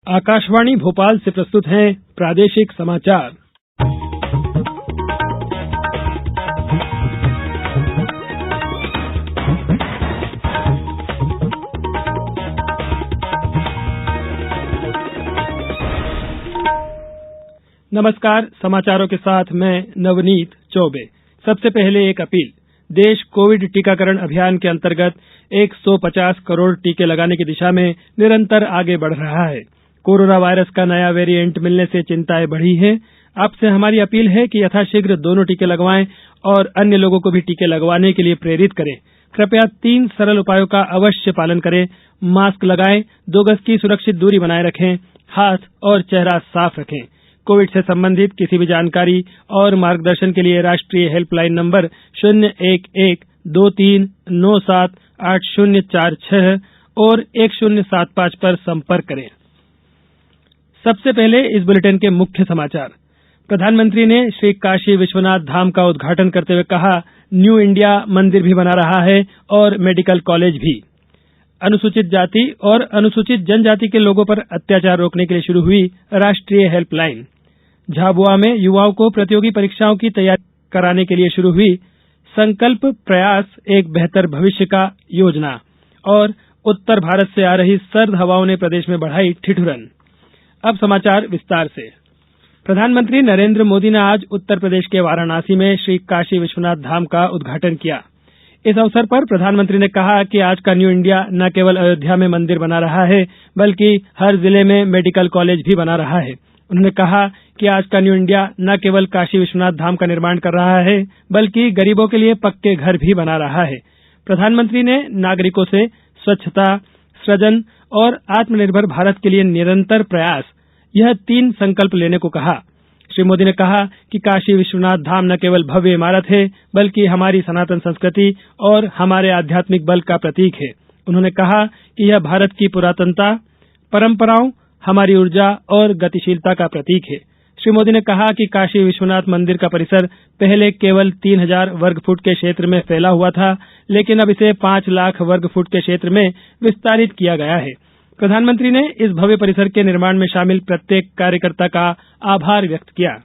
आकाशवाणी भोपाल से प्रस्तुत हैं प्रादेशिक समाचार। नमस्कार, समाचारों के साथ मैं नवनीत चौबे। सबसे पहले एक अपील। देश कोविड टीकाकरण अभियान के अंतर्गत 150 करोड़ टीके लगाने की दिशा में निरंतर आगे बढ़ रहा है। कोरोना वायरस का नया वेरिएंट मिलने से चिंताएं बढ़ी हैं। आपसे हमारी अपील है कि यथाशीघ्र दोनों टीके लगवाएं और अन्य लोगों को भी टीके लगवाने के लिए प्रेरित करें। कृपया 3 सरल उपायों का अवश्य पालन करें। मास्क लगाएं, 2 गज की सुरक्षित दूरी बनाए रखें, हाथ और चेहरा साफ रखें। कोविड से संबंधित किसी भी जानकारी और मार्गदर्शन के लिए राष्ट्रीय हेल्पलाइन नंबर 011-2397-8046 और 1075 पर संपर्क करें। सबसे पहले इस बुलेटिन के मुख्य समाचार। प्रधानमंत्री ने श्री काशी विश्वनाथ धाम का उद्घाटन करते हुए कहा, न्यू इंडिया मंदिर भी बना रहा है और मेडिकल कॉलेज भी। अनुसूचित जाति और अनुसूचित जनजाति के लोगों पर अत्याचार रोकने के लिए शुरू हुई राष्ट्रीय हेल्पलाइन। झाबुआ में युवाओं को प्रतियोगी परीक्षाओं की तैयारी कराने के लिए शुरू हुई संकल्प प्रयास एक बेहतर भविष्य का योजना। और उत्तर भारत से आ रही सर्द हवाओं ने प्रदेश में बढ़ाई ठिठुरन। अब समाचार विस्तार से। प्रधानमंत्री नरेंद्र मोदी ने आज उत्तर प्रदेश के वाराणसी में श्री काशी विश्वनाथ धाम का उद्घाटन किया। इस अवसर पर प्रधानमंत्री ने कहा कि आज का न्यू इंडिया न केवल अयोध्या में मंदिर बना रहा है, बल्कि हर जिले में मेडिकल कॉलेज भी बना रहा है। उन्होंने कहा कि आज का न्यू इंडिया न केवल काशी विश्वनाथ धाम का निर्माण कर रहा है, बल्कि गरीबों के लिए पक्के घर भी बना रहा है। प्रधानमंत्री ने नागरिकों से स्वच्छता, सृजन और आत्मनिर्भर भारत के लिए निरंतर प्रयास, यह 3 संकल्प लेने को कहा। श्री मोदी ने कहा कि काशी विश्वनाथ धाम न केवल भव्य इमारत है, बल्कि हमारी सनातन संस्कृति और हमारे आध्यात्मिक बल का प्रतीक है। उन्होंने कहा कि यह भारत की पुरातनता, परंपराओं, हमारी ऊर्जा और गतिशीलता का प्रतीक है। श्री मोदी ने कहा कि काशी विश्वनाथ मंदिर का परिसर पहले केवल 3000 वर्ग फुट के क्षेत्र में फैला हुआ था, लेकिन अब इसे 5 लाख वर्ग फुट के क्षेत्र में विस्तारित किया गया है। प्रधानमंत्री ने इस भव्य परिसर के निर्माण में शामिल प्रत्येक कार्यकर्ता का आभार व्यक्त किया।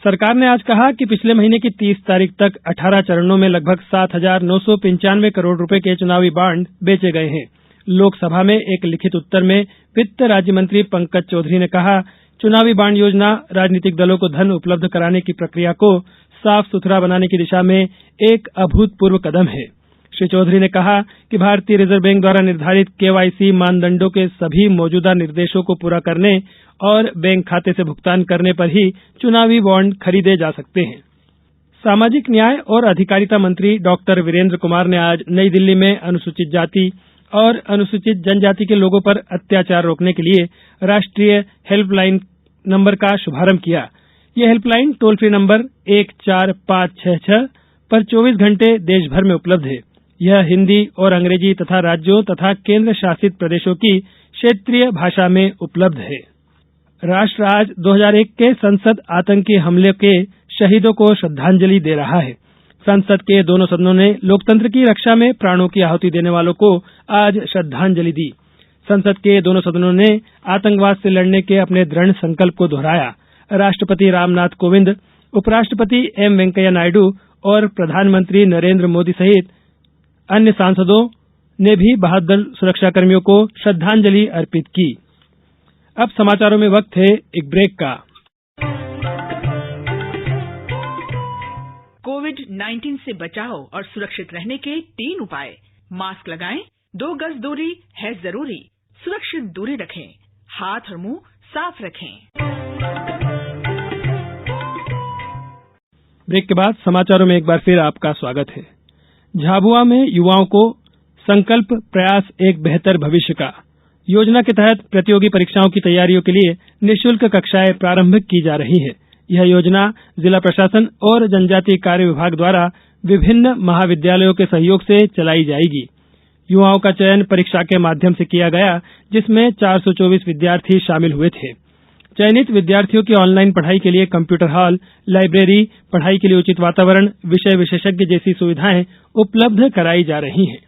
सरकार ने आज कहा कि पिछले महीने की 30 तारीख तक 18 चरणों में लगभग 7,995 करोड़ रुपए के चुनावी बांड बेचे गए हैं। लोकसभा में एक लिखित उत्तर में वित्त राज्य मंत्री पंकज चौधरी ने कहा, चुनावी बांड योजना राजनीतिक दलों को धन उपलब्ध कराने की प्रक्रिया को साफ सुथरा बनाने की दिशा में एक अभूतपूर्व कदम है। श्री चौधरी ने कहा कि भारतीय रिजर्व बैंक द्वारा निर्धारित केवाईसी मानदंडों के सभी मौजूदा निर्देशों को पूरा करने और बैंक खाते से भुगतान करने पर ही चुनावी बॉन्ड खरीदे जा सकते हैं। सामाजिक न्याय और अधिकारिता मंत्री डॉक्टर वीरेंद्र कुमार ने आज नई दिल्ली में अनुसूचित जाति और अनुसूचित जनजाति के लोगों पर अत्याचार रोकने के लिए राष्ट्रीय हेल्पलाइन नंबर का शुभारंभ किया। यह हेल्पलाइन टोल फ्री नंबर 14566 पर 24 घंटे देश भर में उपलब्ध है। यह हिंदी और अंग्रेजी तथा राज्यों तथा केंद्र शासित प्रदेशों की क्षेत्रीय भाषा में उपलब्ध है। राष्ट्र आज 2001 के संसद आतंकी हमले के शहीदों को श्रद्धांजलि दे रहा है। संसद के दोनों सदनों ने लोकतंत्र की रक्षा में प्राणों की आहुति देने वालों को आज श्रद्धांजलि दी। संसद के दोनों सदनों ने आतंकवाद से लड़ने के अपने दृढ़ संकल्प को दोहराया। राष्ट्रपति रामनाथ कोविंद, उपराष्ट्रपति एम वेंकैया नायडू और प्रधानमंत्री नरेंद्र मोदी सहित अन्य सांसदों ने भी बहादुर सुरक्षाकर्मियों को श्रद्धांजलि अर्पित की। अब समाचारों में वक्त है एक ब्रेक का। कोविड-19 से बचाव और सुरक्षित रहने के 3 उपाय। मास्क लगाएं, 2 गज दूरी है जरूरी, सुरक्षित दूरी रखें, हाथ और मुंह साफ रखें। ब्रेक के बाद समाचारों में एक बार फिर आपका स्वागत है। झाबुआ में युवाओं को संकल्प प्रयास एक बेहतर भविष्य का योजना के तहत प्रतियोगी परीक्षाओं की तैयारियों के लिए निःशुल्क कक्षाएं प्रारंभ की जा रही है। यह योजना जिला प्रशासन और जनजातीय कार्य विभाग द्वारा विभिन्न महाविद्यालयों के सहयोग से चलाई जाएगी। युवाओं का चयन परीक्षा के माध्यम से किया गया, जिसमें 424 विद्यार्थी शामिल हुए थे। चयनित विद्यार्थियों की ऑनलाइन पढ़ाई के लिए कंप्यूटर हॉल, लाइब्रेरी, पढ़ाई के लिए उचित वातावरण, विषय विशेषज्ञ जैसी सुविधाएं उपलब्ध कराई जा रही हैं।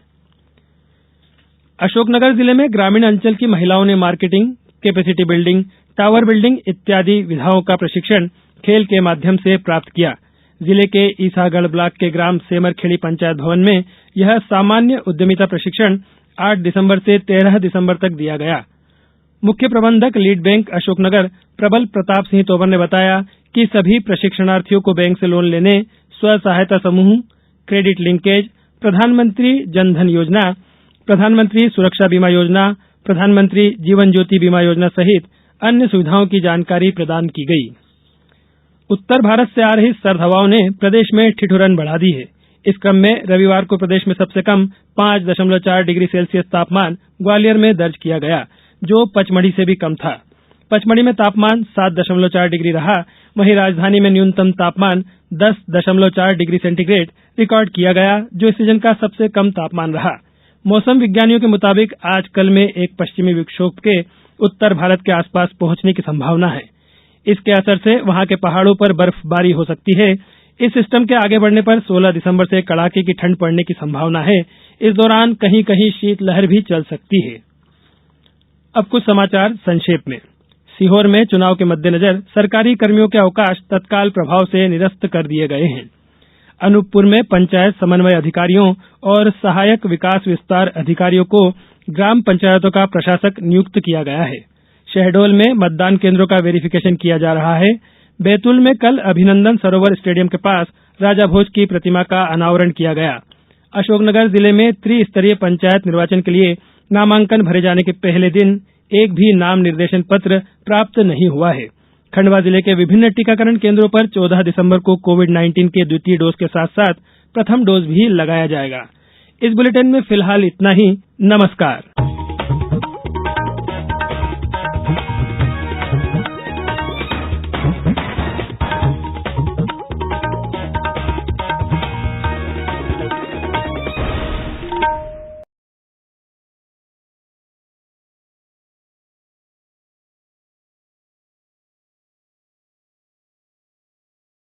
अशोकनगर जिले में ग्रामीण अंचल की महिलाओं ने marketing, capacity building, tower building इत्यादि विधाओं का प्रशिक्षण खेल के माध्यम से प्राप्त किया। जिले के ईसागढ़ ब्लॉक के ग्राम सेमरखेड़ी पंचायत भवन में यह सामान्य उद्यमिता प्रशिक्षण 8 दिसंबर से 13 दिसंबर तक दिया गया। मुख्य प्रबंधक लीड बैंक अशोकनगर प्रबल प्रताप सिंह तोमर ने बताया कि सभी प्रशिक्षणार्थियों को बैंक से लोन लेने, स्व सहायता समूह, क्रेडिट लिंकेज, प्रधानमंत्री जन धन योजना, प्रधानमंत्री सुरक्षा बीमा योजना, प्रधानमंत्री जीवन ज्योति बीमा योजना सहित अन्य सुविधाओं की जानकारी प्रदान की गई। उत्तर भारत से आ रही सर्द हवाओं ने प्रदेश में ठिठुरन बढ़ा दी है। इस क्रम में रविवार को प्रदेश में सबसे कम 5.4 डिग्री सेल्सियस तापमान ग्वालियर में दर्ज किया गया, जो पचमढ़ी से भी कम था। पचमढ़ी में तापमान 7.4 डिग्री रहा। वहीं राजधानी में न्यूनतम तापमान 10.4 डिग्री सेंटीग्रेड रिकॉर्ड किया गया, जो इस सीजन का सबसे कम तापमान रहा। मौसम विज्ञानियों के मुताबिक आज कल में एक पश्चिमी विक्षोभ के उत्तर भारत के आसपास पहुंचने की संभावना है। इसके असर से वहां के पहाड़ों पर बर्फबारी हो सकती है। इस सिस्टम के आगे बढ़ने पर 16 दिसंबर से कड़ाके की ठंड पड़ने की संभावना है। इस दौरान कहीं कहीं शीतलहर भी चल सकती है। अब कुछ समाचार संक्षेप में। सीहोर में चुनाव के मद्देनजर सरकारी कर्मियों के अवकाश तत्काल प्रभाव से निरस्त कर दिए गए हैं। अनूपपुर में पंचायत समन्वय अधिकारियों और सहायक विकास विस्तार अधिकारियों को ग्राम पंचायतों का प्रशासक नियुक्त किया गया है। शहडोल में मतदान केंद्रों का वेरिफिकेशन किया जा रहा है। बैतूल में कल अभिनंदन सरोवर स्टेडियम के पास राजा भोज की प्रतिमा का अनावरण किया गया। अशोकनगर जिले में त्रिस्तरीय पंचायत निर्वाचन के लिए नामांकन भरे जाने के पहले दिन एक भी नाम निर्देशन पत्र प्राप्त नहीं हुआ है। खंडवा जिले के विभिन्न टीकाकरण केंद्रों पर 14 दिसंबर को कोविड-19 के द्वितीय डोज के साथ साथ प्रथम डोज भी लगाया जाएगा। इस बुलेटिन में फिलहाल इतना ही। नमस्कार।